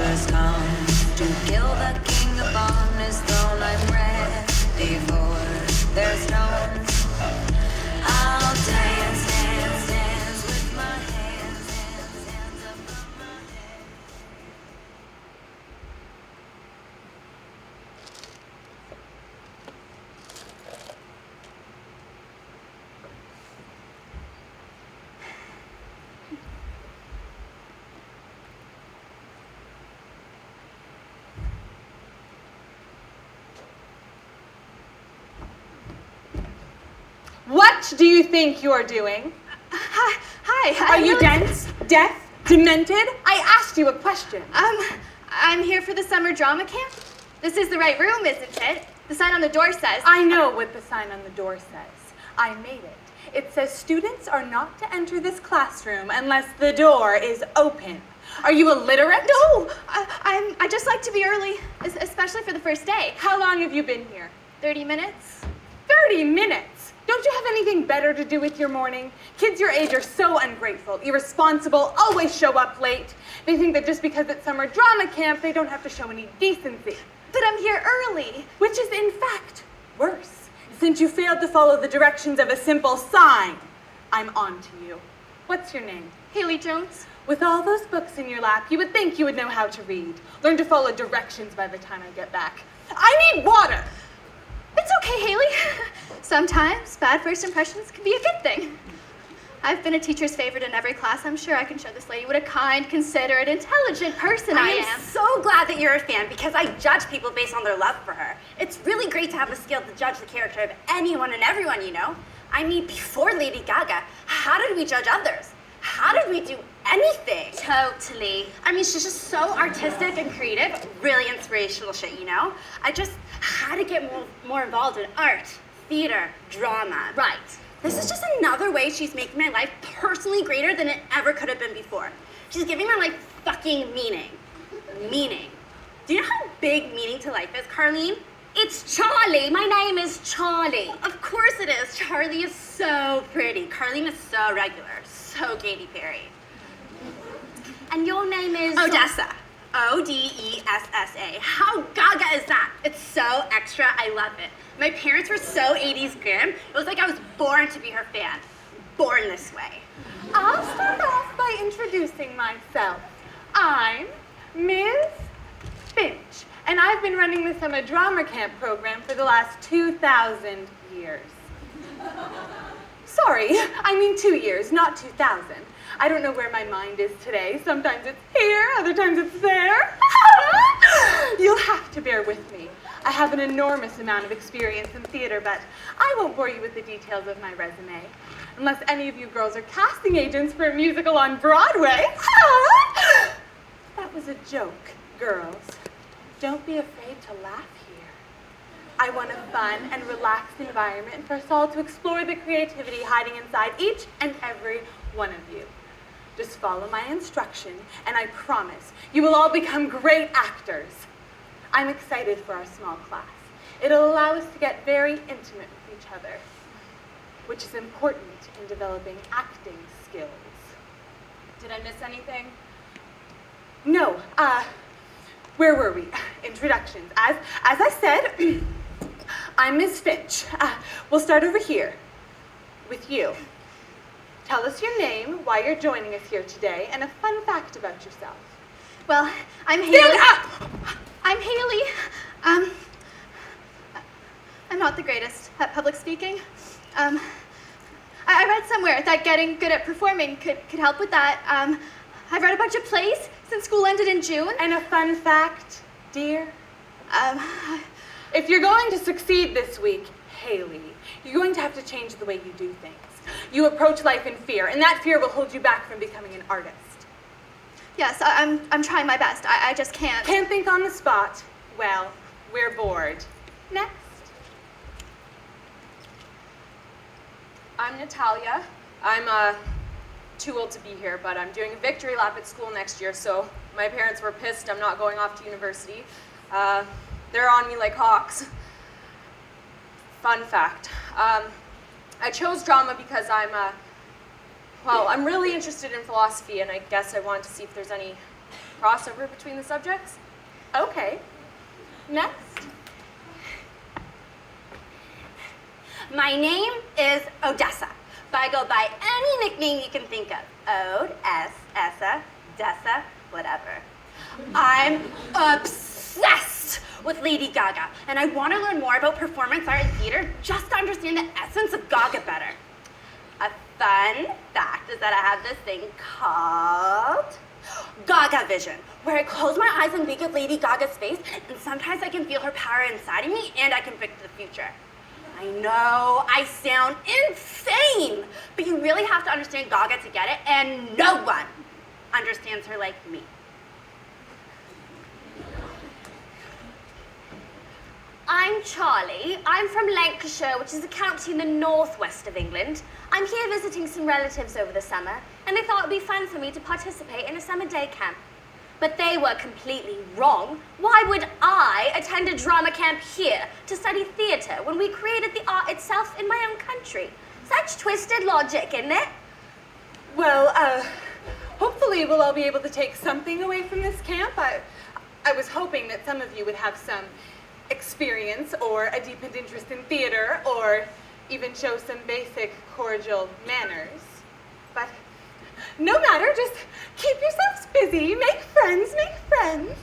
first comes to kill the king upon his throne. I'm ready for their stones. I'll dance, dance, dance with my hands, hands, hands above my head. What do you think you're doing? Hi. Are you dense, deaf, demented? I asked you a question. I'm here for the summer drama camp. This is the right room, isn't it? The sign on the door says. I know what the sign on the door says. I made it. It says students are not to enter this classroom unless the door is open. Are you illiterate? No, I just like to be early, especially for the first day. How long have you been here? 30 minutes. 30 minutes? Don't you have anything better to do with your morning? Kids your age are so ungrateful, irresponsible, always show up late. They think that just because it's summer drama camp, they don't have to show any decency. But I'm here early. Which is, in fact, worse, since you failed to follow the directions of a simple sign. I'm on to you. What's your name? Hailey Jones. With all those books in your lap, you would think you would know how to read. Learn to follow directions by the time I get back. I need water! It's okay, Hailey. Sometimes bad first impressions can be a good thing. I've been a teacher's favorite in every class. I'm sure I can show this lady what a kind, considerate, intelligent person I am. I'm so glad that you're a fan because I judge people based on their love for her. It's really great to have the skill to judge the character of anyone and everyone, you know? I mean, before Lady Gaga, how did we judge others? How did we do anything? Totally. I mean, she's just so artistic and creative, really inspirational shit, you know? I just had to get more involved in art, theater, drama. Right. This is just another way she's making my life personally greater than it ever could have been before. She's giving my life fucking meaning. Meaning. Do you know how big meaning to life is, Carlene? It's Charley. My name is Charley. Of course it is. Charley is so pretty. Carlene is so regular, so Katy Perry. And your name is... Odessa. Odessa. How gaga is that? It's so extra, I love it. My parents were so 80s glam, it was like I was born to be her fan. Born this way. I'll start off by introducing myself. I'm Ms.Finch, and I've been running the summer drama camp program for the last 2,000 years. Sorry, I mean 2 years, not 2,000. I don't know where my mind is today. Sometimes it's here, other times it's there. You'll have to bear with me. I have an enormous amount of experience in theater, but I won't bore you with the details of my resume. Unless any of you girls are casting agents for a musical on Broadway. That was a joke, girls. Don't be afraid to laugh here. I want a fun and relaxed environment for us all to explore the creativity hiding inside each and every one of you. Just follow my instruction, and I promise you will all become great actors. I'm excited for our small class. It'll allow us to get very intimate with each other, which is important in developing acting skills. Did I miss anything? No, where were we? Introductions. As I said, I'm Ms. Finch. We'll start over here with you. Tell us your name, why you're joining us here today, and a fun fact about yourself. Well, I'm Hailey. Stand up! I'm Hailey. I'm not the greatest at public speaking. I read somewhere that getting good at performing could help with that. I've read a bunch of plays since school ended in June. And a fun fact, dear? If you're going to succeed this week, Hailey, you're going to have to change the way you do things. You approach life in fear, and that fear will hold you back from becoming an artist. Yes, I'm trying my best. I just can't. Can't think on the spot? Well, we're bored. Next. I'm Natalia. I'm too old to be here, but I'm doing a victory lap at school next year, so my parents were pissed I'm not going off to university. They're on me like hawks. Fun fact. I chose drama because I'm really interested in philosophy, and I guess I wanted to see if there's any crossover between the subjects. Okay. Next. My name is Odessa, but I go by any nickname you can think of. Ode, Essa, Dessa, whatever. I'm obsessed with Lady Gaga, and I want to learn more about performance art and theater just to understand the essence of Gaga better. A fun fact is that I have this thing called Gaga Vision, where I close my eyes and think of Lady Gaga's face, and sometimes I can feel her power inside of me, and I can predict the future. I know, I sound insane, but you really have to understand Gaga to get it, and no one understands her like me. I'm Charley. I'm from Lancashire, which is a county in the northwest of England. I'm here visiting some relatives over the summer, and they thought it would be fun for me to participate in a summer day camp. But they were completely wrong. Why would I attend a drama camp here to study theatre when we created the art itself in my own country? Such twisted logic, isn't it? Well, hopefully we'll all be able to take something away from this camp. I was hoping that some of you would have some experience or a deepened interest in theater or even show some basic cordial manners. But no matter, just keep yourselves busy, make friends, make friends.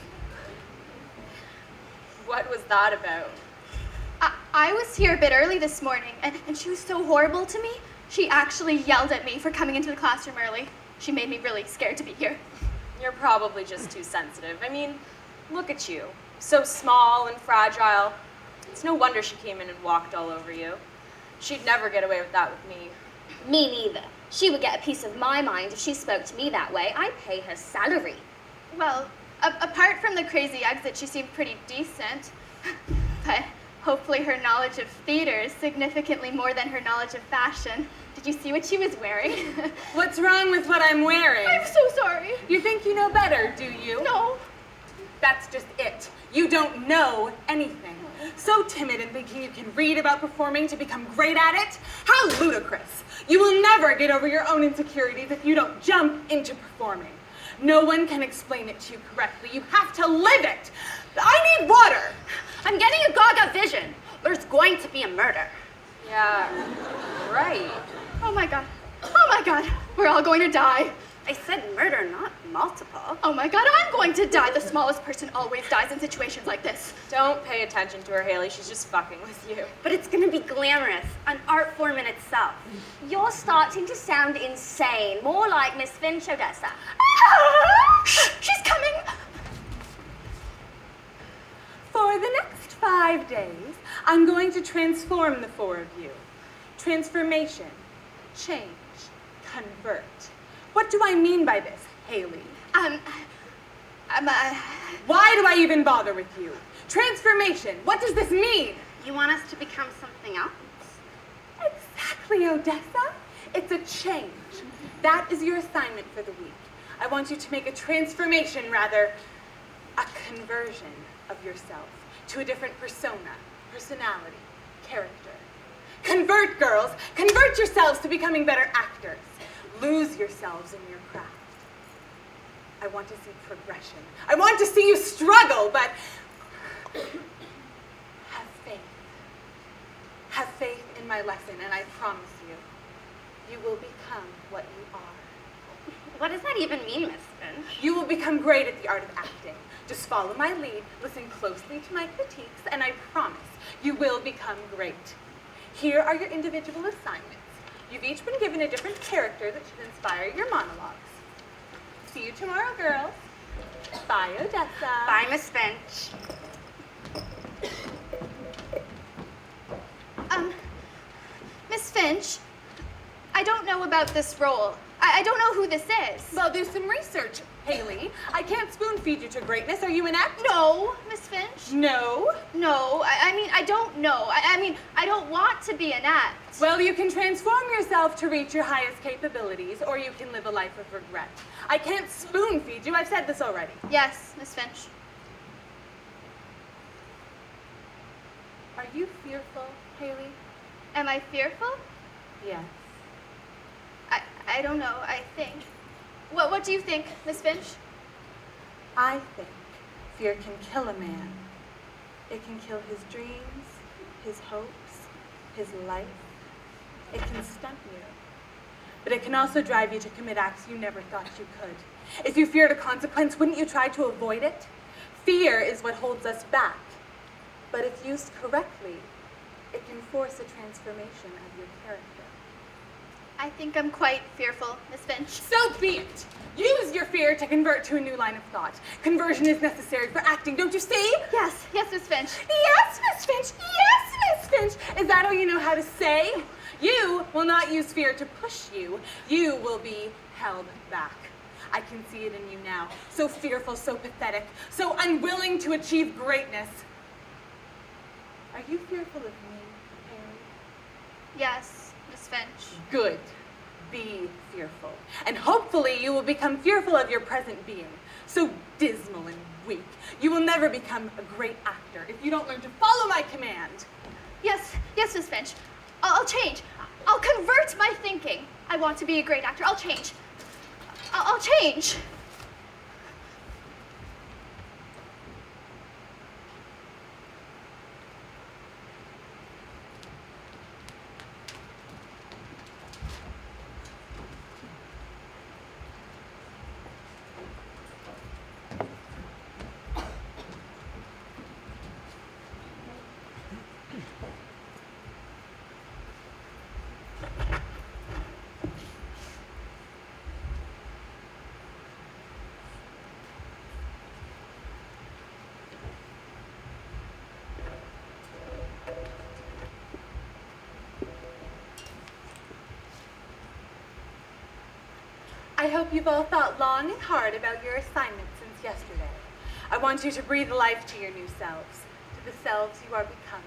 What was that about? I was here a bit early this morning, and she was so horrible to me. She actually yelled at me for coming into the classroom early. She made me really scared to be here. You're probably just too sensitive. I mean, look at you. So small and fragile. It's no wonder she came in and walked all over you. She'd never get away with that with me. Me neither. She would get a piece of my mind if she spoke to me that way. I'd pay her salary. Well, apart from the crazy exit, she seemed pretty decent. But hopefully her knowledge of theater is significantly more than her knowledge of fashion. Did you see what she was wearing? What's wrong with what I'm wearing? I'm so sorry. You think you know better, do you? No. That's just it. You don't know anything. So timid and thinking you can read about performing to become great at it? How ludicrous. You will never get over your own insecurities if you don't jump into performing. No one can explain it to you correctly. You have to live it. I need water. I'm getting a Gaga vision. There's going to be a murder. Yeah, right. Oh my god. Oh my god. We're all going to die. I said murder, not multiple. Oh my god, I'm going to die. The smallest person always dies in situations like this. Don't pay attention to her, Hailey. She's just fucking with you. But it's gonna be glamorous, an art form in itself. You're starting to sound insane. More like Ms.Finch, Odessa. Shh, she's coming. For the next 5 days, I'm going to transform the four of you. Transformation, change, convert. What do I mean by this, Hailey? Why do I even bother with you? Transformation, what does this mean? You want us to become something else? Exactly, Odessa. It's a change. That is your assignment for the week. I want you to make a transformation, rather, a conversion of yourself to a different persona, personality, character. Convert, girls. Convert yourselves to becoming better actors. Lose yourselves in your craft. I want to see progression. I want to see you struggle, but have faith. Have faith in my lesson, and I promise you will become what you are. What does that even mean, Miss Finch? You will become great at the art of acting. Just follow my lead, listen closely to my critiques, and I promise you will become great. Here are your individual assignments. You've each been given a different character that should inspire your monologues. See you tomorrow, girls. Bye, Odessa. Bye, Miss Finch. Miss Finch, I don't know about this role. I don't know who this is. Well, do some research, Hailey. I can't spoon feed you to greatness. Are you inept? No, Miss Finch. No? No, I mean, I don't know. I mean, I don't want to be an act. Well, you can transform yourself to reach your highest capabilities, or you can live a life of regret. I can't spoon feed you. I've said this already. Yes, Miss Finch. Are you fearful, Hailey? Am I fearful? Yes. I don't know, I think. What do you think, Miss Finch? I think fear can kill a man. It can kill his dreams, his hopes, his life. It can stunt you. But it can also drive you to commit acts you never thought you could. If you feared a consequence, wouldn't you try to avoid it? Fear is what holds us back. But if used correctly, it can force a transformation of your character. I think I'm quite fearful, Miss Finch. So be it. Use your fear to convert to a new line of thought. Conversion is necessary for acting, don't you see? Yes, Miss Finch. Yes, Miss Finch. Yes, Miss Finch. Is that all you know how to say? You will not use fear to push you. You will be held back. I can see it in you now. So fearful, so pathetic, so unwilling to achieve greatness. Are you fearful of me, Hailey? Yes, Miss Finch. Good. Be fearful. And hopefully you will become fearful of your present being. So dismal and weak. You will never become a great actor if you don't learn to follow my command. Yes, Miss Finch. I'll change. I'll convert my thinking. I want to be a great actor. I'll change. I'll change. I hope you've all thought long and hard about your assignment since yesterday. I want you to breathe life to your new selves, to the selves you are becoming.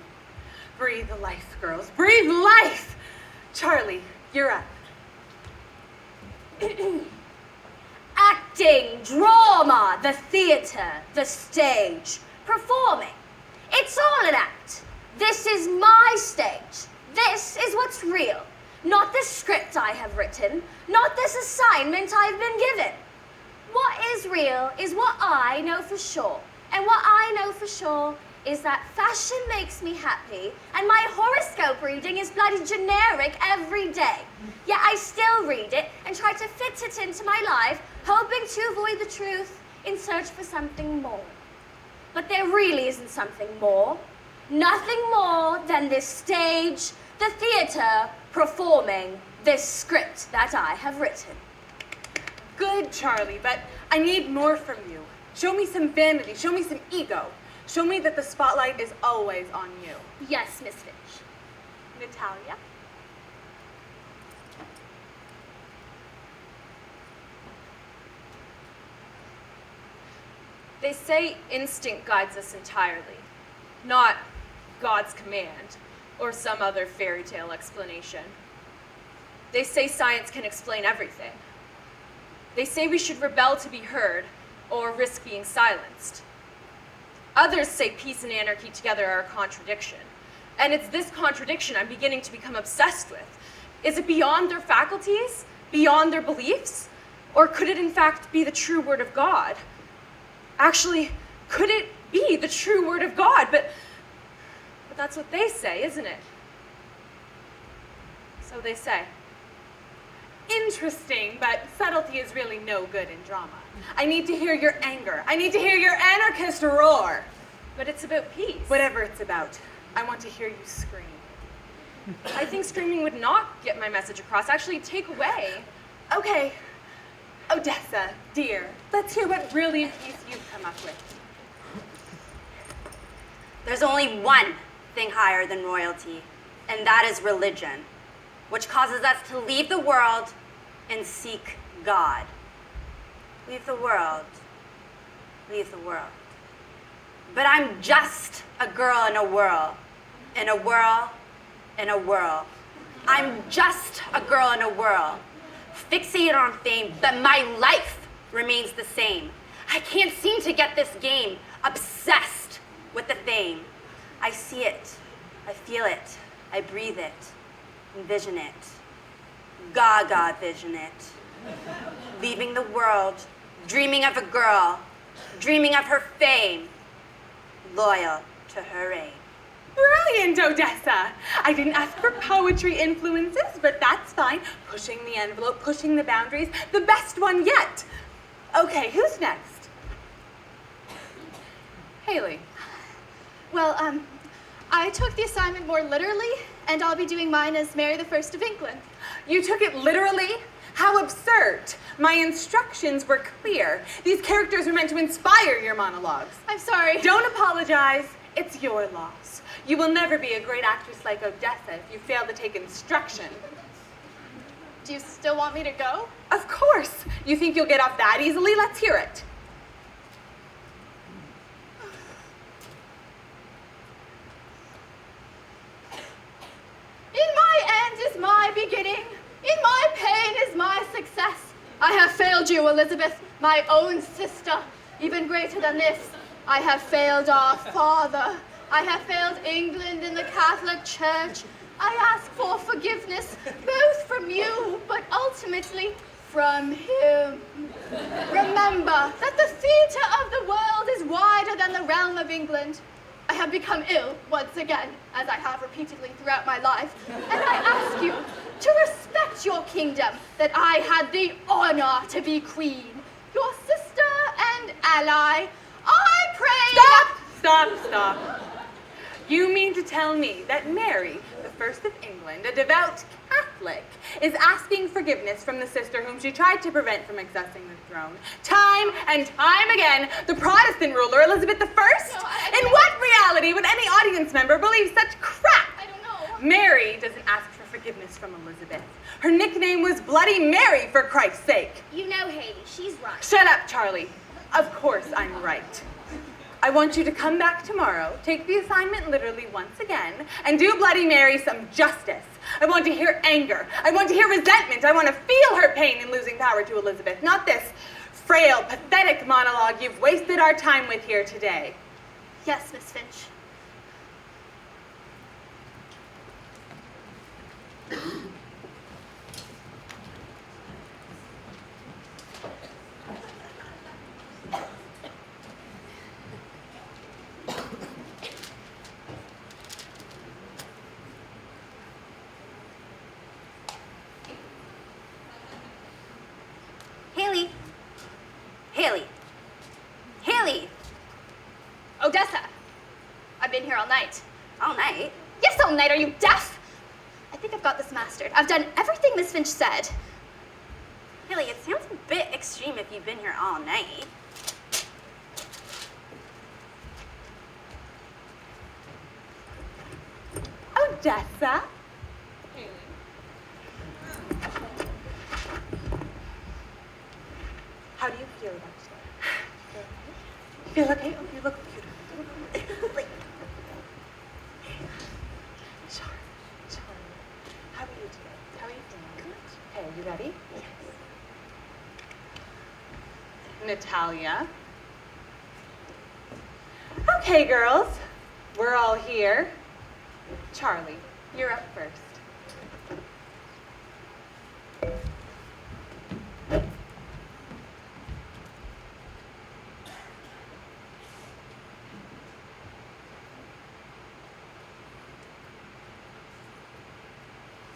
Breathe life, girls. Breathe life! Charley, you're up. Acting, drama, the theatre, the stage, performing. It's all an act. This is my stage. This is what's real. Not the script I have written, not this assignment I've been given. What is real is what I know for sure. And what I know for sure is that fashion makes me happy and my horoscope reading is bloody generic every day. Yet I still read it and try to fit it into my life, hoping to avoid the truth in search for something more. But there really isn't something more. Nothing more than this stage, the theatre, performing this script that I have written. Good, Charley, but I need more from you. Show me some vanity. Show me some ego. Show me that the spotlight is always on you. Yes, Ms. Finch. Natalia? They say instinct guides us entirely, not God's command or some other fairy tale explanation. They say science can explain everything. They say we should rebel to be heard or risk being silenced. Others say peace and anarchy together are a contradiction. And it's this contradiction I'm beginning to become obsessed with. Is it beyond their faculties? Beyond their beliefs? Or could it in fact be the true word of God? Actually, could it be the true word of God? But that's what they say, isn't it? So they say. Interesting, but subtlety is really no good in drama. I need to hear your anger. I need to hear your anarchist roar. But it's about peace. Whatever it's about, I want to hear you scream. I think screaming would not get my message across, actually take away. Okay, Odessa, dear, let's hear what brilliant piece you've come up with. There's only one thing higher than royalty, and that is religion, which causes us to leave the world and seek God. Leave the world. Leave the world. But I'm just a girl in a whirl, in a whirl, in a whirl. I'm just a girl in a whirl, fixated on fame, but my life remains the same. I can't seem to get this game, obsessed with the fame. I see it, I feel it, I breathe it, envision it, gaga vision it. Leaving the world, dreaming of a girl, dreaming of her fame, loyal to her aim. Brilliant, Odessa! I didn't ask for poetry influences, but that's fine. Pushing the envelope, pushing the boundaries, the best one yet. Okay, who's next? Hailey. Well, I took the assignment more literally, and I'll be doing mine as Mary the First of England. You took it literally? How absurd. My instructions were clear. These characters were meant to inspire your monologues. I'm sorry. Don't apologize. It's your loss. You will never be a great actress like Odessa if you fail to take instruction. Do you still want me to go? Of course. You think you'll get off that easily? Let's hear it. In my end is my beginning. In my pain is my success. I have failed you, Elizabeth, my own sister. Even greater than this, I have failed our father. I have failed England and the Catholic Church. I ask for forgiveness, both from you, but ultimately from him. Remember that the theatre of the world is wider than the realm of England. I have become ill once again, as I have repeatedly throughout my life, and I ask you to respect your kingdom, that I had the honor to be queen, your sister and ally. I pray. Stop. You mean to tell me that Mary, the First of England, a devout Catholic, is asking forgiveness from the sister whom she tried to prevent from accessing the throne, time and time again, the Protestant ruler, Elizabeth I? No, In what reality would any audience member believe such crap? I don't know. Mary doesn't ask for forgiveness from Elizabeth. Her nickname was Bloody Mary, for Christ's sake. You know, Hailey, she's right. Shut up, Charley. Of course I'm right. I want you to come back tomorrow, take the assignment literally once again, and do Bloody Mary some justice. I want to hear anger. I want to hear resentment. I want to feel her pain in losing power to Elizabeth, not this frail, pathetic monologue you've wasted our time with here today. Yes, Miss Finch. Hailey! Odessa, I've been here all night. All night? Yes, all night. Are you deaf? I think I've got this mastered. I've done everything Miss Finch said. Hailey, it sounds a bit extreme if you've been here all night. Odessa? How do you feel about today? Feel okay? Oh, you look beautiful. Charley, how are you today? How are you feeling? Good. Okay, are you ready? Yes. Natalia. Okay, girls. We're all here. Charley, you're up first.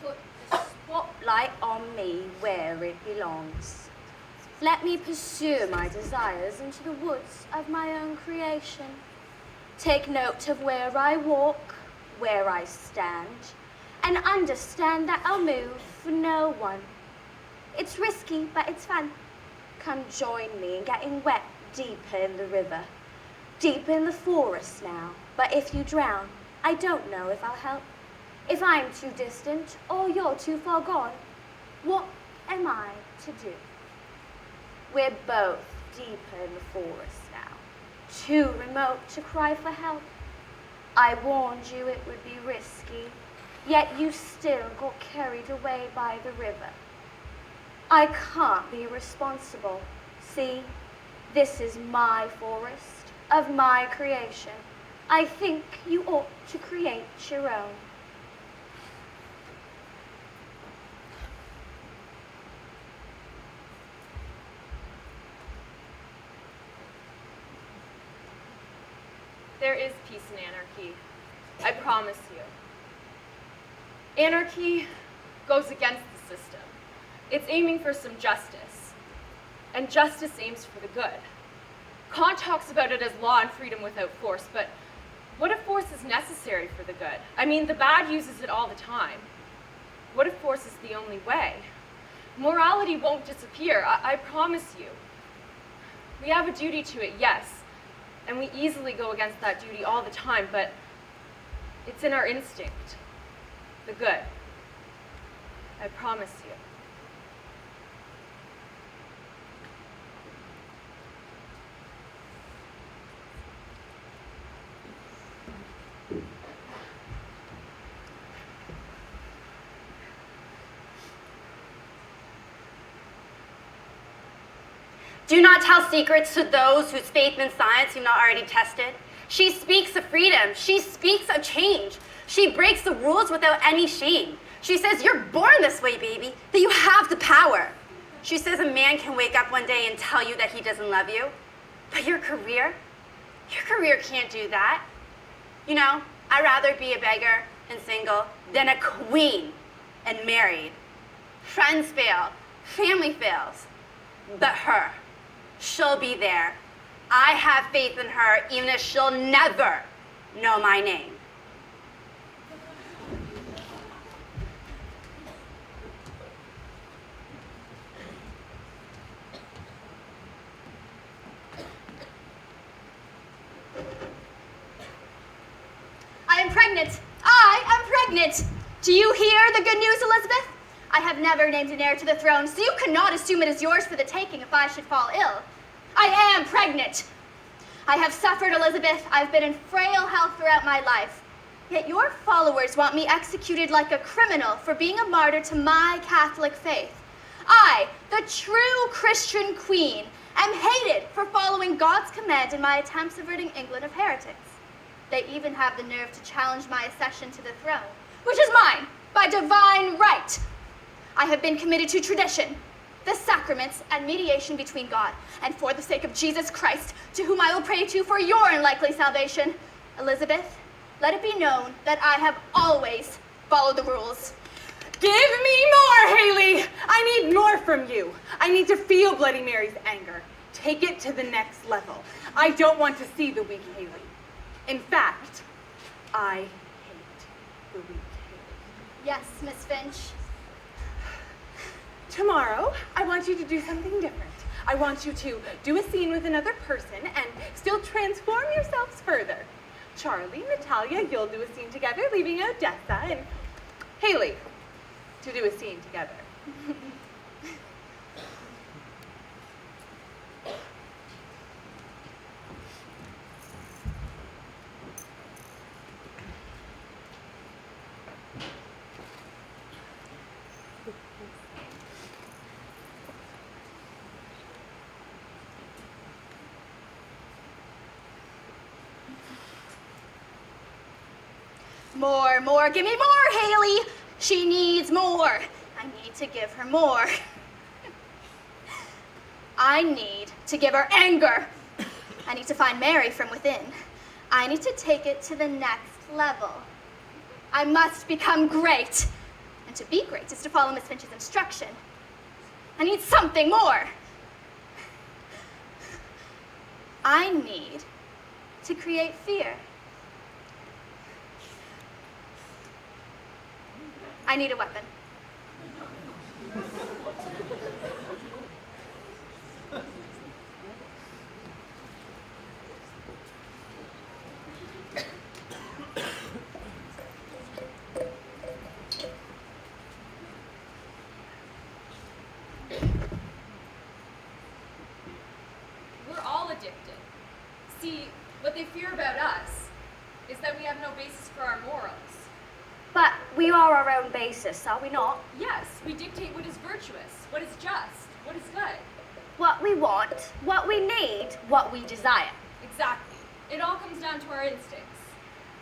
Put the spotlight on me where it belongs. Let me pursue my desires into the woods of my own creation. Take note of where I walk, where I stand, and understand that I'll move for no one. It's risky, but it's fun. Come join me in getting wet deeper in the river, deeper in the forest now. But if you drown, I don't know if I'll help. If I'm too distant or you're too far gone, what am I to do? We're both deeper in the forest now, too remote to cry for help. I warned you it would be risky, yet you still got carried away by the river. I can't be responsible. See, this is my forest, of my creation. I think you ought to create your own. There is peace in anarchy. I promise you. Anarchy goes against the system. It's aiming for some justice. And justice aims for the good. Kant talks about it as law and freedom without force, but what if force is necessary for the good? I mean, the bad uses it all the time. What if force is the only way? Morality won't disappear, I promise you. We have a duty to it, yes, and we easily go against that duty all the time, but it's in our instinct, the good. I promise you. Do not tell secrets to those whose faith in science you've not already tested. She speaks of freedom. She speaks of change. She breaks the rules without any shame. She says, you're born this way, baby, that you have the power. She says a man can wake up one day and tell you that he doesn't love you. But your career can't do that. You know, I'd rather be a beggar and single than a queen and married. Friends fail, family fails, but her. She'll be there. I have faith in her, even if she'll never know my name. I am pregnant. I am pregnant. Do you hear the good news, Elizabeth? I have never named an heir to the throne, so you cannot assume it is yours for the taking if I should fall ill. I am pregnant. I have suffered, Elizabeth. I've been in frail health throughout my life. Yet your followers want me executed like a criminal for being a martyr to my Catholic faith. I, the true Christian queen, am hated for following God's command in my attempts of ridding England of heretics. They even have the nerve to challenge my accession to the throne, which is mine by divine right. I have been committed to tradition, the sacraments, and mediation between God, and for the sake of Jesus Christ, to whom I will pray to for your unlikely salvation, Elizabeth, let it be known that I have always followed the rules. Give me more, Hailey! I need more from you. I need to feel Bloody Mary's anger. Take it to the next level. I don't want to see the weak Hailey. In fact, I hate the weak Hailey. Yes, Ms.Finch. Tomorrow, I want you to do something different. I want you to do a scene with another person and still transform yourselves further. Charley, Natalia, you'll do a scene together, leaving Odessa, and Hailey to do a scene together. More, give me more, Hailey. She needs more. I need to give her more. I need to give her anger. I need to find Mary from within. I need to take it to the next level. I must become great. And to be great is to follow Miss Finch's instruction. I need something more. I need to create fear. I need a weapon. We're all addicted. See, what they fear about us is that we have no basis for our morals. But we are our own basis, are we not? Yes, we dictate what is virtuous, what is just, what is good. What we want, what we need, what we desire. Exactly. It all comes down to our instincts.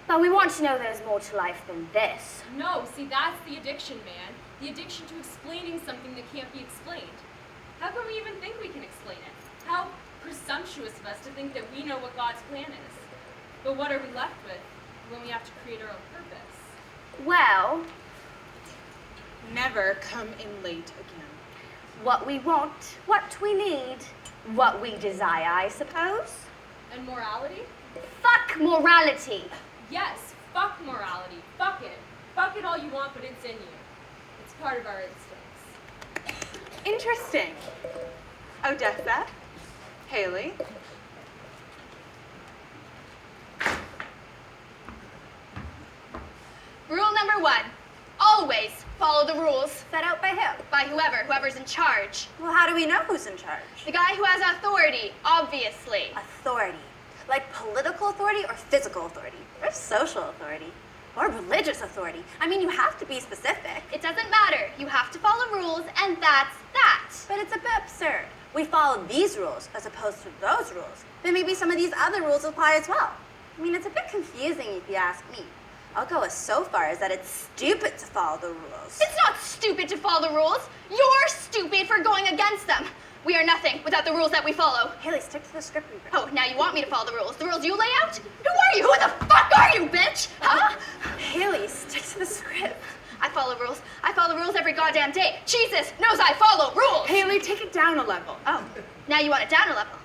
But we want to know there's more to life than this. No, see, that's the addiction, man. The addiction to explaining something that can't be explained. How can we even think we can explain it? How presumptuous of us to think that we know what God's plan is. But what are we left with when we have to create our own purpose? Well, Never come in late again. what we want, what we need, what we desire, I suppose. And morality? Fuck morality. Yes, fuck morality. Fuck it. Fuck it all you want, but it's in you. It's part of our instincts. Interesting. Odessa, Hailey. Rule number 1, always follow the rules. Set out by who? By whoever's in charge. Well, how do we know who's in charge? The guy who has authority, obviously. Authority. Like political authority or physical authority? Or social authority? Or religious authority? I mean, you have to be specific. It doesn't matter. You have to follow rules, and that's that. But it's a bit absurd. We follow these rules as opposed to those rules. Then maybe some of these other rules apply as well. I mean, it's a bit confusing if you ask me. I'll go so far as that it's stupid to follow the rules. It's not stupid to follow the rules. You're stupid for going against them. We are nothing without the rules that we follow. Hailey, stick to the script we Oh, now you want me to follow the rules? The rules you lay out? Who are you? Who the fuck are you, bitch? Huh? Hailey, stick to the script. I follow rules. I follow rules every goddamn day. Jesus knows I follow rules. Hailey, take it down a level. Oh, now you want it down a level.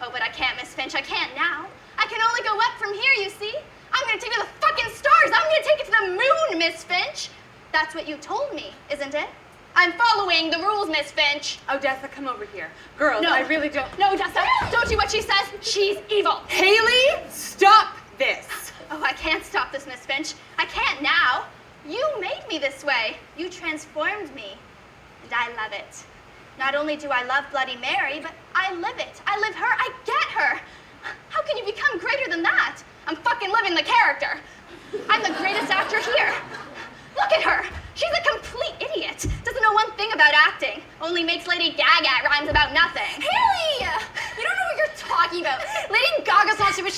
Oh, but I can't, Ms.Finch. I can't now. I can only go up from here, you see. I'm gonna take it to the fucking stars. I'm gonna take it to the moon, Ms.Finch. That's what you told me, isn't it? I'm following the rules, Ms.Finch. Odessa, come over here. Girls, No. I really don't. No, Odessa, don't do what she says. She's evil. Hailey, stop this. Oh, I can't stop this, Ms.Finch. I can't now. You made me this way. You transformed me. And I love it. Not only do I love Bloody Mary, but I live it. I live her. I get her. How can you become greater than that? I'm fucking living the character. I'm the greatest actor here. Look at her. She's a complete idiot. Doesn't know one thing about acting. Only makes Lady Gaga rhymes about nothing. Hailey! You don't know what you're talking about. Lady Gaga's not stupid.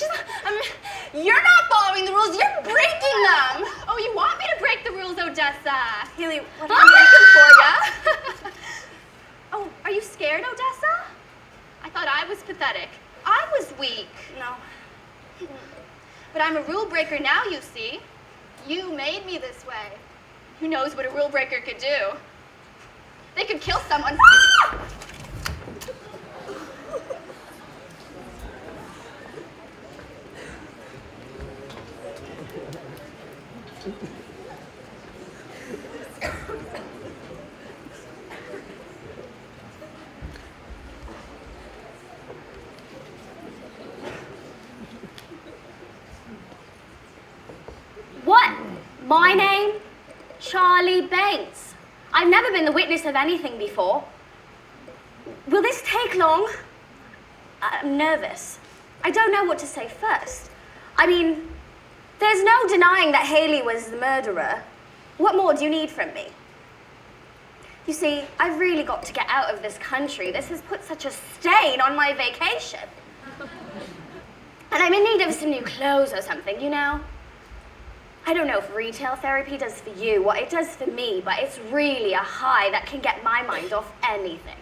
You're not following the rules. You're breaking them. Oh, you want me to break the rules, Odessa? Hailey, what I'm are you breaking for ya. Oh, are you scared, Odessa? I thought I was pathetic. I was weak. No. But I'm a rule breaker now, you see. You made me this way. Who knows what a rule breaker could do? They could kill someone. What? My name? Charley Bains. I've never been the witness of anything before. Will this take long? I'm nervous. I don't know what to say first. I mean, there's no denying that Hailey was the murderer. What more do you need from me? You see, I've really got to get out of this country. This has put such a stain on my vacation. And I'm in need of some new clothes or something, you know? I don't know if retail therapy does for you what it does for me, but it's really a high that can get my mind off anything.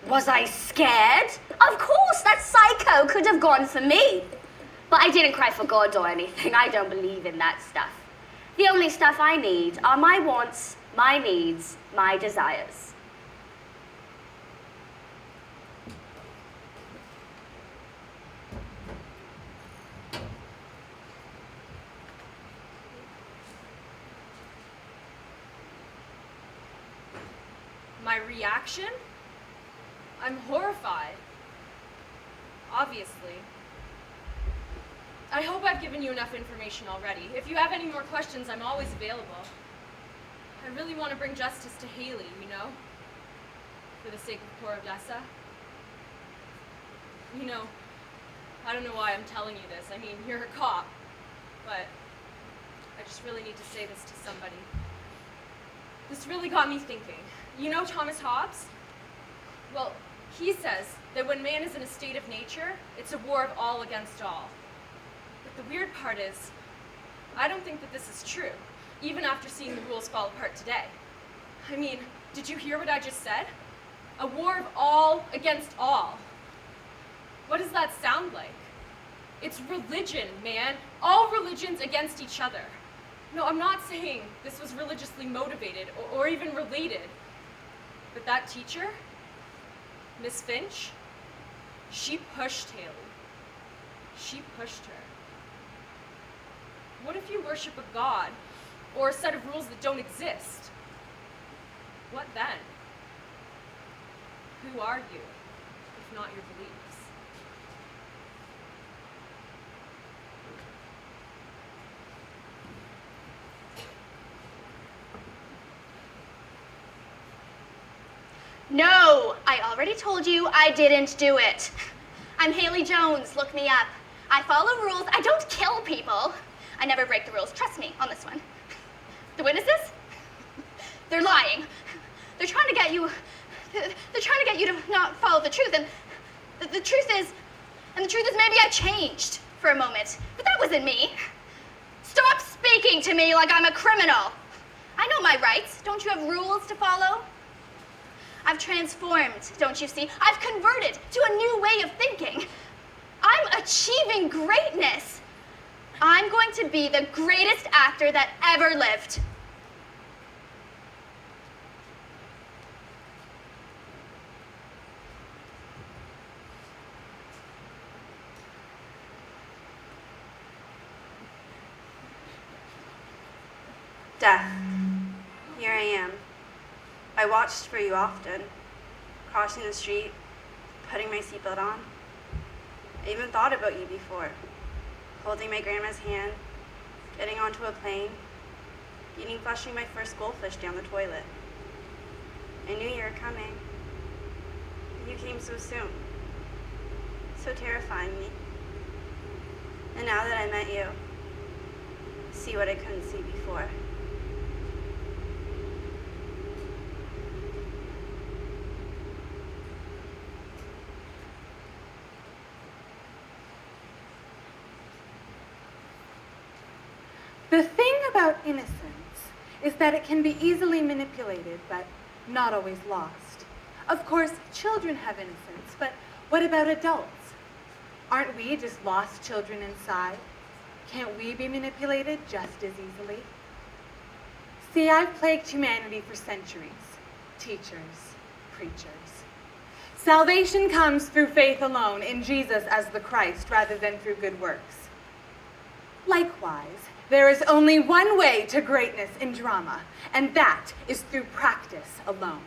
Was I scared? Of course, that psycho could have gone for me. But I didn't cry for God or anything. I don't believe in that stuff. The only stuff I need are my wants, my needs, my desires. My reaction? I'm horrified. Obviously. I hope I've given you enough information already. If you have any more questions, I'm always available. I really want to bring justice to Hailey, you know? For the sake of poor Odessa. You know, I don't know why I'm telling you this. I mean, you're a cop. But I just really need to say this to somebody. This really got me thinking. You know Thomas Hobbes? Well, he says that when man is in a state of nature, it's a war of all against all. But the weird part is, I don't think that this is true, even after seeing the rules fall apart today. I mean, did you hear what I just said? A war of all against all. What does that sound like? It's religion, man. All religions against each other. No, I'm not saying this was religiously motivated or even related. But that teacher, Ms.Finch, she pushed Hailey. She pushed her. What if you worship a god or a set of rules that don't exist? What then? Who are you, if not your beliefs? No, I already told you I didn't do it. I'm Hailey Jones, look me up. I follow rules, I don't kill people. I never break the rules, trust me on this one. The witnesses? They're lying. They're trying to get you to not follow the truth, and the truth is maybe I changed for a moment, but that wasn't me. Stop speaking to me like I'm a criminal. I know my rights, don't you have rules to follow? I've transformed, don't you see? I've converted to a new way of thinking. I'm achieving greatness. I'm going to be the greatest actor that ever lived. Death, here I am. I watched for you often, crossing the street, putting my seatbelt on. I even thought about you before, holding my grandma's hand, getting onto a plane, flushing my first goldfish down the toilet. I knew you were coming. You came so soon, so terrifying me. And now that I met you, see what I couldn't see before. The thing about innocence is that it can be easily manipulated, but not always lost. Of course, children have innocence, but what about adults? Aren't we just lost children inside? Can't we be manipulated just as easily? See, I've plagued humanity for centuries. Teachers, preachers. Salvation comes through faith alone in Jesus as the Christ rather than through good works. Likewise, there is only one way to greatness in drama, and that is through practice alone.